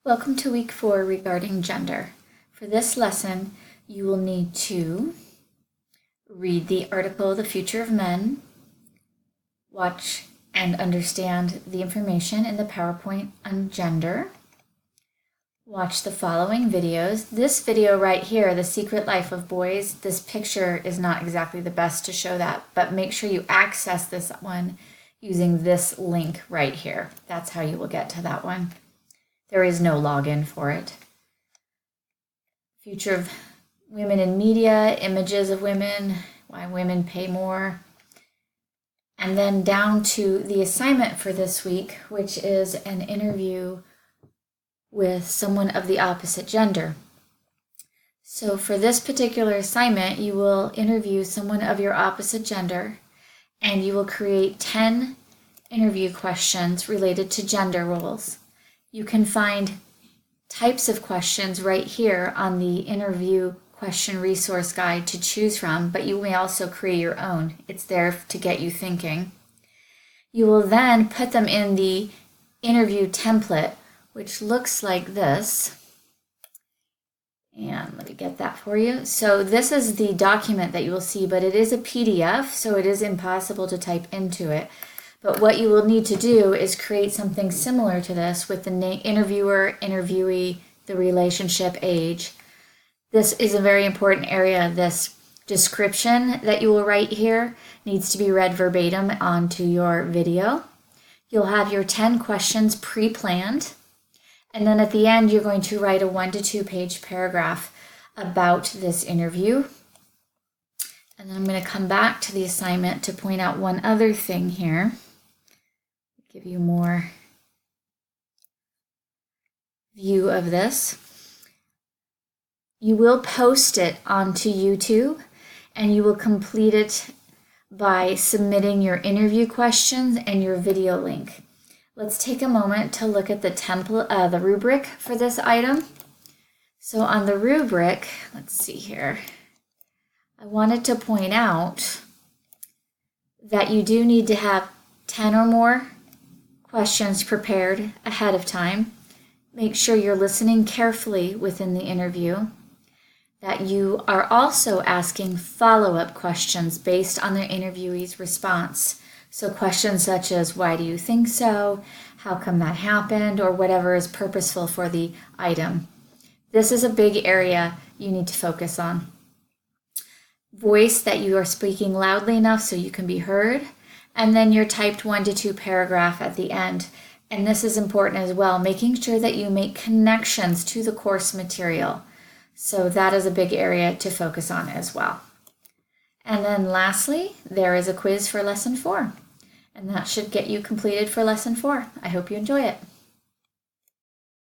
Welcome to week 4 regarding gender. For this lesson, you will need to read the article, The Future of Men, watch and understand the information in the PowerPoint on gender, watch the following videos. This video right here, The Secret Life of Boys, this picture is not exactly the best to show that, but make sure you access this one using this link right here. That's how you will get to that one. There is no login for it. Future of women in media, images of women, why women pay more. And then down to the assignment for this week, which is an interview with someone of the opposite gender. So for this particular assignment, you will interview someone of your opposite gender, and you will create 10 interview questions related to gender roles. You can find types of questions right here on the interview question resource guide to choose from, but you may also create your own. It's there to get you thinking. You will then put them in the interview template, which looks like this. And let me get that for you. So this is the document that you will see, but it is a PDF, so it is impossible to type into it. But what you will need to do is create something similar to this with the interviewer, interviewee, the relationship, age. This is a very important area. This description that you will write here needs to be read verbatim onto your video. You'll have your 10 questions pre-planned. And then at the end, you're going to write a 1 to 2 page paragraph about this interview. And then I'm going to come back to the assignment to point out one other thing here. Give you more view of this. You will post it onto YouTube, and you will complete it by submitting your interview questions and your video link. Let's take a moment to look at the template, the rubric for this item. So on the rubric, let's see here. I wanted to point out that you do need to have 10 or more questions prepared ahead of time. Make sure you're listening carefully within the interview, that you are also asking follow-up questions based on the interviewee's response. So questions such as, why do you think so? How come that happened? Or whatever is purposeful for the item. This is a big area you need to focus on. Voice that you are speaking loudly enough so you can be heard. And then your typed 1 to 2 paragraph at the end. And this is important as well, making sure that you make connections to the course material. So that is a big area to focus on as well. And then lastly, there is a quiz for lesson 4. And that should get you completed for lesson 4. I hope you enjoy it.